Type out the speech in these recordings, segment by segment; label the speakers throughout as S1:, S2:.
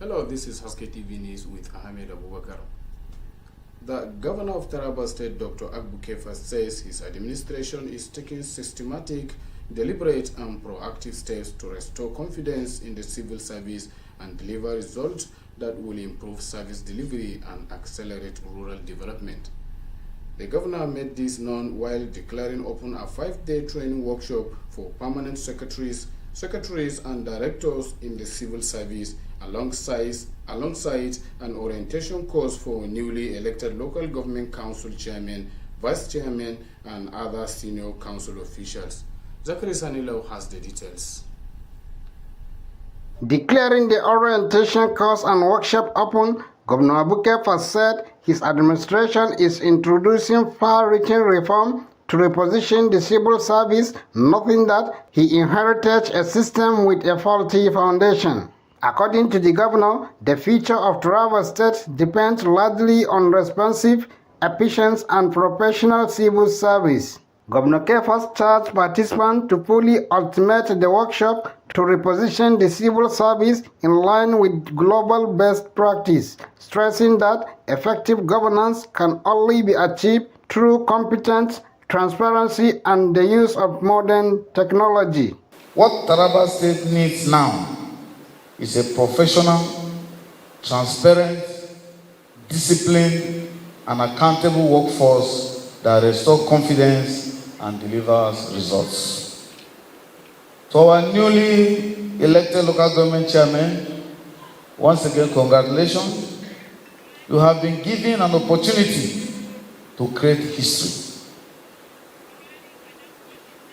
S1: Hello, this is Haske-Tv News with Ahmed Abubakar. The governor of Taraba State, Dr. Agbu-Kefa, says his administration is taking systematic, deliberate and proactive steps to restore confidence in the civil service and deliver results that will improve service delivery and accelerate rural development. The governor made this known while declaring open a 5-day training workshop for permanent secretaries and directors in the civil service alongside an orientation course for newly elected local government council chairmen, vice chairmen, and other senior council officials. Zachary Sanilo has the details.
S2: Declaring the orientation course and workshop open, Governor Agbu-Kefa said his administration is introducing far-reaching reform to reposition the civil service, noting that he inherited a system with a faulty foundation. According to the governor, the future of Taraba State depends largely on responsive, efficient and professional civil service. Governor Kefa charged participants to fully ultimate the workshop to reposition the civil service in line with global best practice, stressing that effective governance can only be achieved through competence, transparency and the use of modern technology.
S3: What Taraba State needs now is a professional, transparent, disciplined and accountable workforce that restores confidence and delivers results. To our newly elected local government chairman, once again, congratulations. You have been given an opportunity to create history.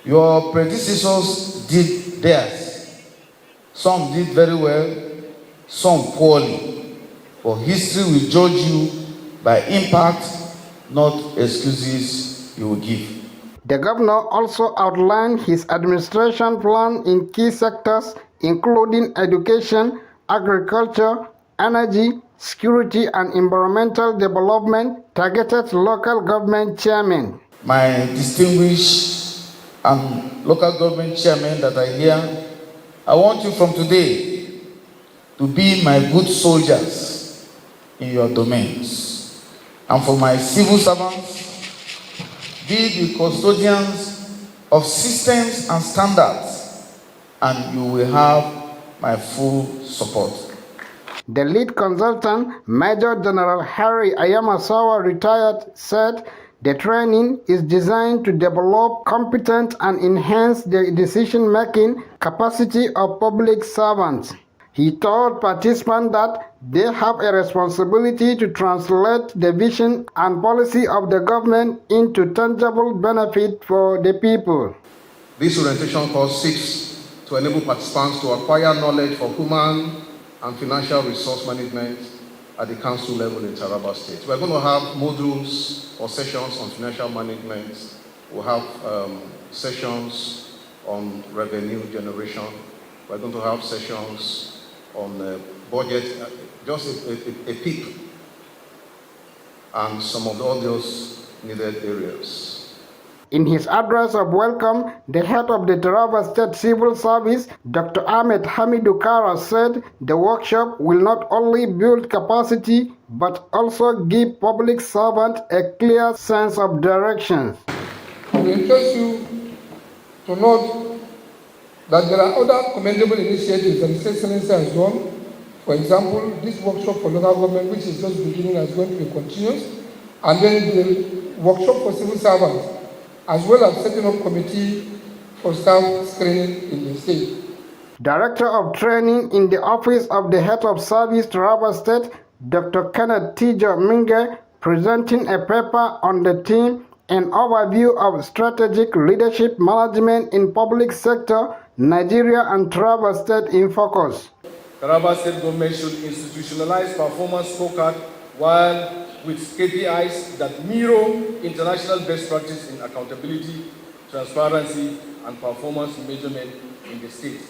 S3: Your predecessors did theirs. Some did very well, some poorly. For history will judge you by impact, not excuses you will give.
S2: The governor also outlined his administration plan in key sectors including education, agriculture, energy, security and environmental development targeted local government chairmen.
S3: My distinguished and local government chairmen that are here, I want you from today to be my good soldiers in your domains. And for my civil servants, be the custodians of systems and standards, and you will have my full support.
S2: The lead consultant, Major General Harry Ayamasawa, retired, said the training is designed to develop competent and enhance the decision-making capacity of public servants. He told participants that they have a responsibility to translate the vision and policy of the government into tangible benefit for the people.
S4: This orientation course seeks to enable participants to acquire knowledge for human and financial resource management at the council level in Taraba State. We're going to have modules or sessions on financial management. We'll have sessions on revenue generation. We're going to have sessions on budget, just a peek, and some of all those needed areas.
S2: In his address of welcome, the head of the Taraba State Civil Service, Dr. Ahmed Hamidu Kara, said the workshop will not only build capacity but also give public servants a clear sense of direction.
S5: I will interest you to note that there are other commendable initiatives that His Excellency has done. For example, this workshop for local government, which is just beginning, is going to be continuous, and then the workshop for civil servants, as well as setting up committee for staff screening in the state. Director of Training in the Office of the Head of Service, Taraba State, Dr. Kenneth Tijo Minge, presenting a paper on the theme An Overview of Strategic Leadership Management in Public Sector, Nigeria and Taraba State in Focus.
S6: Taraba State government should institutionalize performance scorecard while with KPIs that mirror international best practice in accountability, transparency, and performance measurement in the state.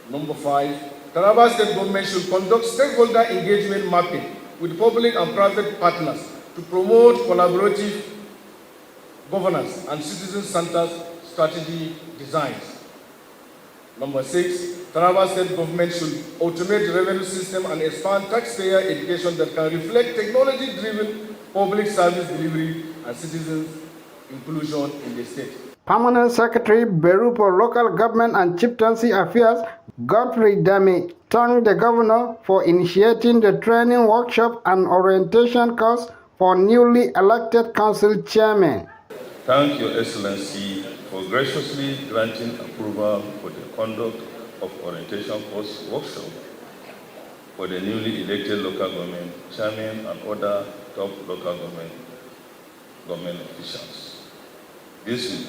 S6: Number 5, Taraba State government should conduct stakeholder engagement mapping with public and private partners to promote collaborative governance and citizen-centered strategy designs. Number 6, Taraba State government should automate the revenue system and expand taxpayer education that can reflect technology-driven public service delivery and citizens' inclusion in the state.
S2: Permanent Secretary Bureau for Local Government and Chieftaincy Affairs, Godfrey Dame, thanked the governor for initiating the training workshop and orientation course for newly elected council chairmen.
S7: Thank Your Excellency for graciously granting approval for the conduct of orientation course workshop for the newly elected local government chairmen and other top local government officials. This will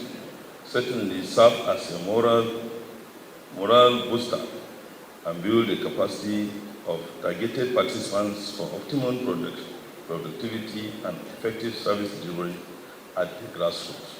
S7: certainly serve as a moral booster and build the capacity of targeted participants for optimum productivity and effective service delivery at the grassroots.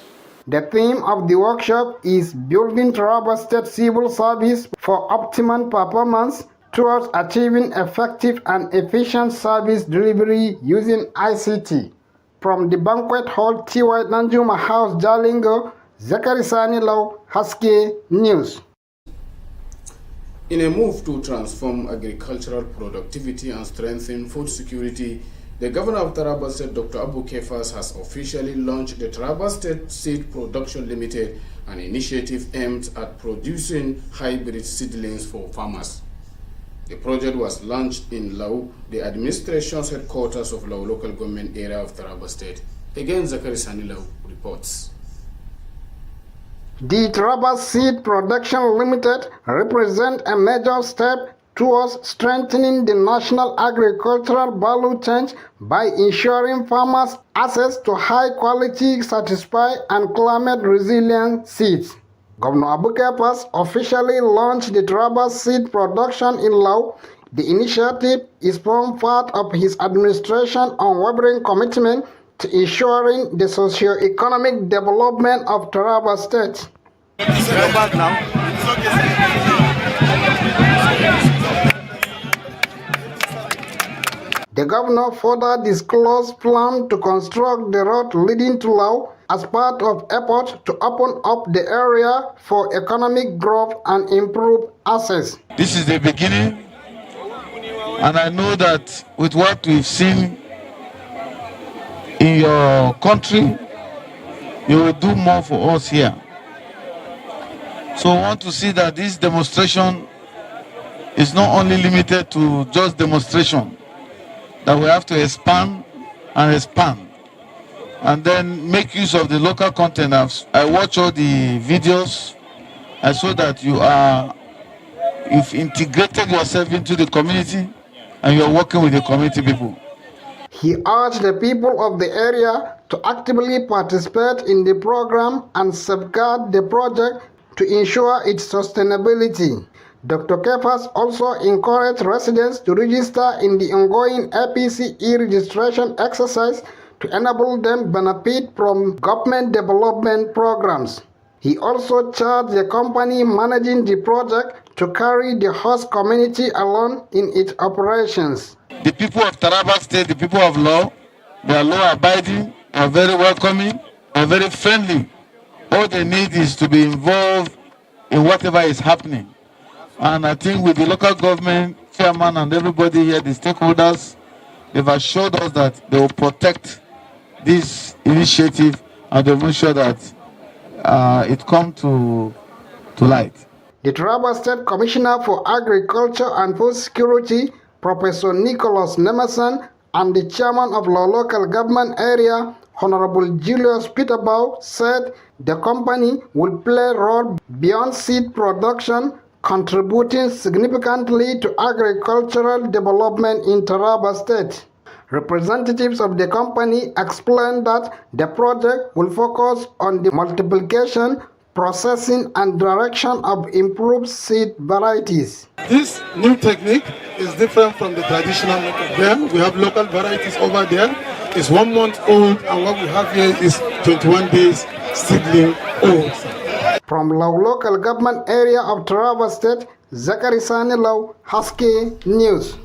S2: The theme of the workshop is Building Taraba State Civil Service for Optimum Performance towards achieving effective and efficient service delivery using ICT. From the banquet hall T.Y. Nanjuma House, Jalingo, Zakari Sani Lau, Haske News.
S1: In a move to transform agricultural productivity and strengthen food security, the governor of Taraba State, Dr. Abu Kefas, has officially launched the Taraba State Seed Production Limited, an initiative aimed at producing hybrid seedlings for farmers. The project was launched in Lau, the administration's headquarters of Lau local government area of Taraba State. Again, Zakari Sani Lau reports.
S2: The Taraba Seed Production Limited represents a major step towards strengthening the national agricultural value chain by ensuring farmers access to high-quality, satisfied, and climate-resilient seeds. Governor Abu Kefas officially launched the Taraba seed production in Lau. The initiative is from part of his administration's unwavering commitment to ensuring the socio-economic development of Taraba State. The governor further disclosed plan to construct the road leading to Lau as part of efforts to open up the area for economic growth and improve access.
S3: This is the beginning, and I know that with what we've seen in your country, you will do more for us here. So I want to see that this demonstration is not only limited to just demonstration, that we have to expand and expand, and then make use of the local content. I watch all the videos. I saw that you've integrated yourself into the community and you're working with the community people.
S2: He urged the people of the area to actively participate in the program and safeguard the project to ensure its sustainability. Dr. Kefas also encouraged residents to register in the ongoing APC e-registration exercise to enable them benefit from government development programs. He also charged the company managing the project to carry the host community along in its operations.
S3: The people of Taraba State, the people of law, they are law-abiding, are very welcoming, are very friendly. All they need is to be involved in whatever is happening. And I think with the local government chairman and everybody here, the stakeholders, they've assured us that they will protect this initiative and they will make sure that it comes to light.
S2: The Taraba State Commissioner for Agriculture and Food Security, Professor Nicholas Nemeson, and the chairman of the local government area, Honorable Julius Peterbau, said the company will play a role beyond seed production, contributing significantly to agricultural development in Taraba State. Representatives of the company explained that the project will focus on the multiplication, processing, and direction of improved seed varieties.
S8: This new technique is different from the traditional method. There, we have local varieties over there. It's 1 month old, and what we have here is 21 days seedling old.
S2: From Lau local government area of Taraba State, Zakari Sani Lau, Haske News.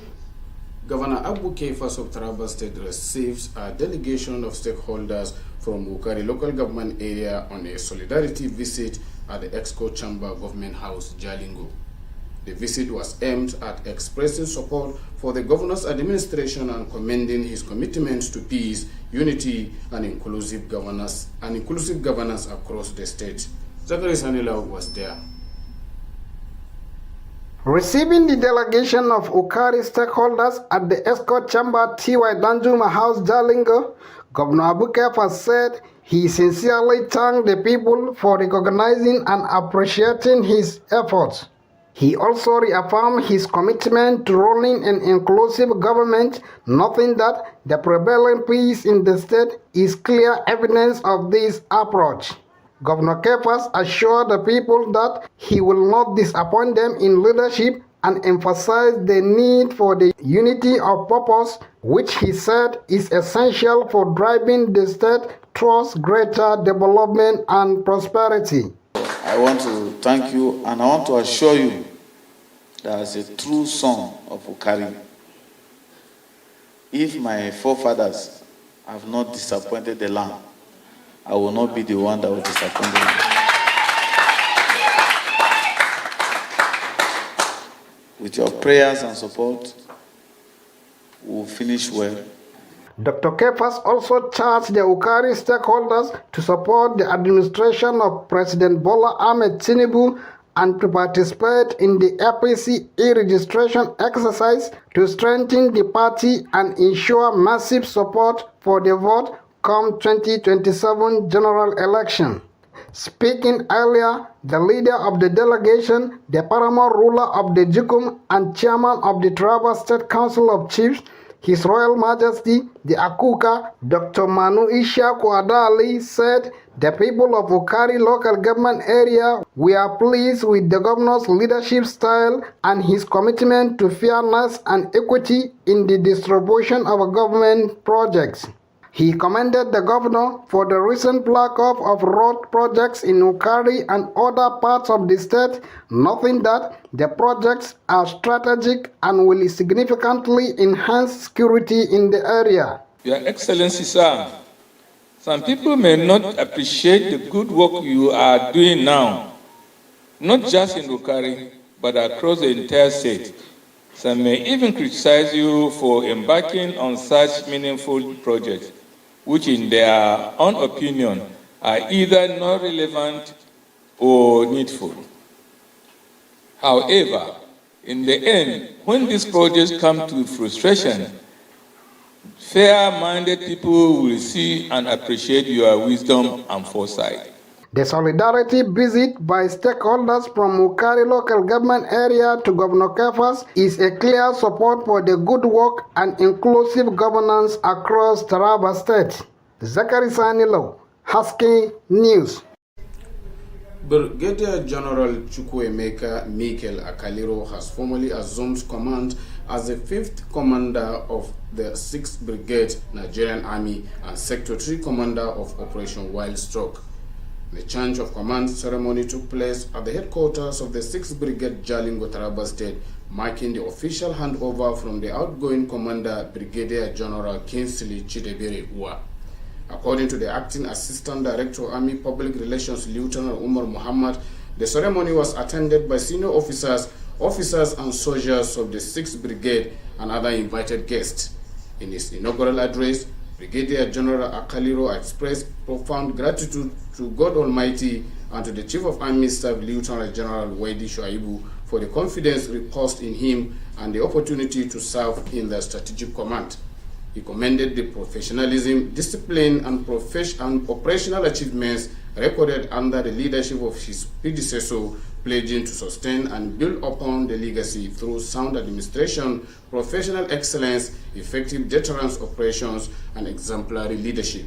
S1: Governor Abu Kefas of Taraba State receives a delegation of stakeholders from Wukari local government area on a solidarity visit at the Exco Chamber Government House, Jalingo. The visit was aimed at expressing support for the governor's administration and commending his commitment to peace, unity, and inclusive governance across the state. Zachary Sanila was there.
S2: Receiving the delegation of Ukari stakeholders at the Escort Chamber T.Y. Danjuma House, Jalingo, Governor Abu-Kefa said he sincerely thanked the people for recognizing and appreciating his efforts. He also reaffirmed his commitment to running an inclusive government, noting that the prevailing peace in the state is clear evidence of this approach. Governor Kefas assured the people that he will not disappoint them in leadership and emphasized the need for the unity of purpose, which he said is essential for driving the state towards greater development and prosperity.
S3: I want to thank you, and I want to assure you that as a true son of Ukari, if my forefathers have not disappointed the land, I will not be the one that will disappoint them. With your prayers and support, we will finish well.
S2: Dr. Kefas also charged the Ukari stakeholders to support the administration of President Bola Ahmed Tinubu and to participate in the APC e-registration exercise to strengthen the party and ensure massive support for the vote come 2027 general election. Speaking earlier, the leader of the delegation, the paramount ruler of the Jukum and chairman of the Taraba State Council of Chiefs, His Royal Majesty, the Akuka, Dr. Manu Ishaku Adali, said the people of Ukari local government area were pleased with the governor's leadership style and his commitment to fairness and equity in the distribution of government projects. He commended the governor for the recent block-off of road projects in Ukari and other parts of the state, noting that the projects are strategic and will significantly enhance security in the area.
S9: Your Excellency, sir, some people may not appreciate the good work you are doing now, not just in Ukari, but across the entire state. Some may even criticize you for embarking on such meaningful projects, which in their own opinion are either not relevant or needful. However, in the end, when these projects come to frustration, fair-minded people will see and appreciate your wisdom and foresight.
S2: The solidarity visit by stakeholders from Ukari local government area to Governor Kefas is a clear support for the good work and inclusive governance across Taraba State. Zachary Sanilo, Haske News.
S1: Brigadier General Chukwuemeka Mikel Akaliro has formally assumed command as the 5th Commander of the 6th Brigade Nigerian Army and Sector 3 Commander of Operation Wild Stroke. The change of command ceremony took place at the headquarters of the 6th Brigade Jalingo, Taraba State, marking the official handover from the outgoing Commander Brigadier General Kingsley Chidebere Ua. According to the Acting Assistant Director of Army Public Relations Lieutenant Umar Muhammad, the ceremony was attended by senior officers and soldiers of the 6th Brigade and other invited guests. In his inaugural address, Brigadier General Akaliro expressed profound gratitude to God Almighty and to the Chief of Army Staff Lieutenant General Waidi Shuaibu for the confidence reposed in him and the opportunity to serve in the strategic command. He commended the professionalism, discipline, and operational achievements recorded under the leadership of his predecessor, pledging to sustain and build upon the legacy through sound administration, professional excellence, effective deterrence operations, and exemplary leadership.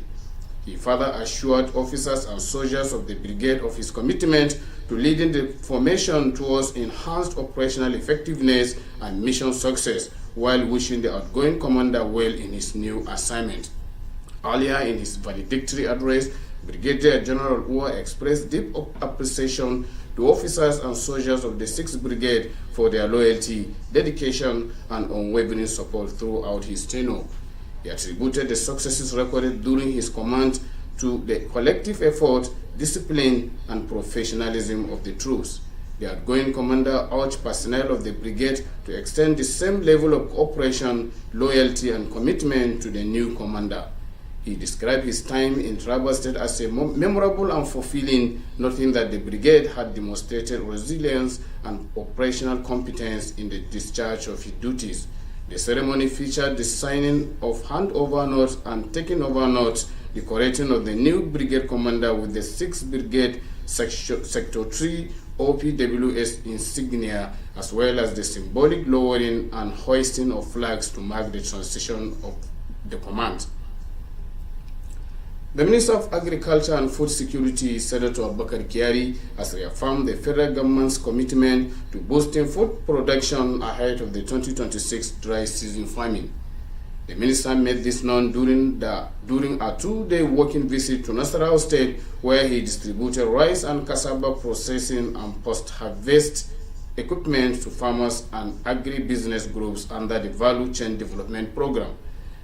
S1: He further assured officers and soldiers of the brigade of his commitment to leading the formation towards enhanced operational effectiveness and mission success, while wishing the outgoing commander well in his new assignment. Earlier in his valedictory address, Brigadier General Ua expressed deep appreciation to officers and soldiers of the 6th Brigade for their loyalty, dedication, and unwavering support throughout his tenure. He attributed the successes recorded during his command to the collective effort, discipline, and professionalism of the troops. The outgoing commander urged personnel of the brigade to extend the same level of cooperation, loyalty, and commitment to the new commander. He described his time in Taraba State as a memorable and fulfilling, noting that the brigade had demonstrated resilience and operational competence in the discharge of its duties. The ceremony featured the signing of handover notes and taking over notes, decorating of the new brigade commander with the 6th Brigade Sector 3 OPWS insignia, as well as the symbolic lowering and hoisting of flags to mark the transition of the command. The Minister of Agriculture and Food Security, Senator Abubakar Kyari, has reaffirmed the federal government's commitment to boosting food production ahead of the 2026 dry season farming. The minister made this known during a 2-day working visit to Nasarawa State, where he distributed rice and cassava processing and post-harvest equipment to farmers and agri-business groups under the Value Chain Development Program.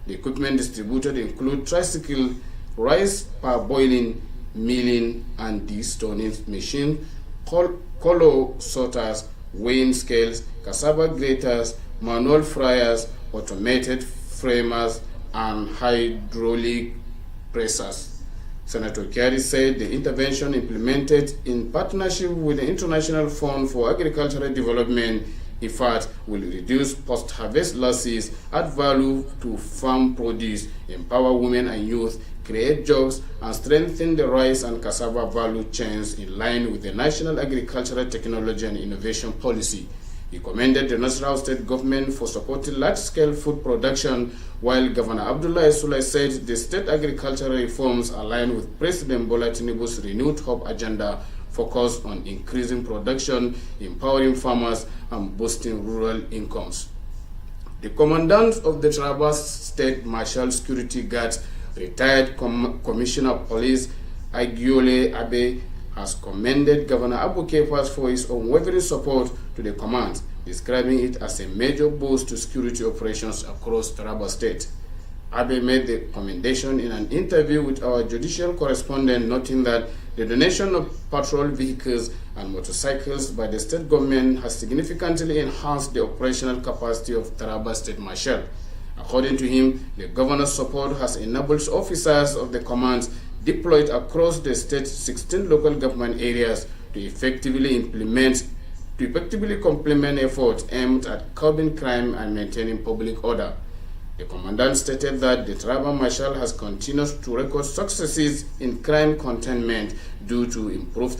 S1: The equipment distributed include tricycle, rice parboiling, milling and destoning machine, color sorters, weighing scales, cassava graters, manual fryers, automated framers, and hydraulic pressers. Senator Kyari said the intervention implemented in partnership with the International Fund for Agricultural Development IFAD will reduce post-harvest losses, add value to farm produce, empower women and youth, create jobs, and strengthen the rice and cassava value chains in line with the National Agricultural Technology and Innovation Policy. He commended the Nasarawa State government for supporting large-scale food production, while Governor Abdullahi Sulai said the state agricultural reforms align with President Bola Tinubu's renewed hope agenda focused on increasing production, empowering farmers, and boosting rural incomes. The commandant of the Taraba State Martial Security Guards, retired Commissioner of Police Agiole Abe, has commended Governor Abu Kefas for his unwavering support to the command, describing it as a major boost to security operations across Taraba State. Abe made the commendation in an interview with our judicial correspondent, noting that the donation of patrol vehicles and motorcycles by the state government has significantly enhanced the operational capacity of Taraba State Marshal. According to him, the governor's support has enabled officers of the command deployed across the state's 16 local government areas to effectively complement efforts aimed at curbing crime and maintaining public order. The commandant stated that the Taraba Marshal has continued to record successes in crime containment due to improved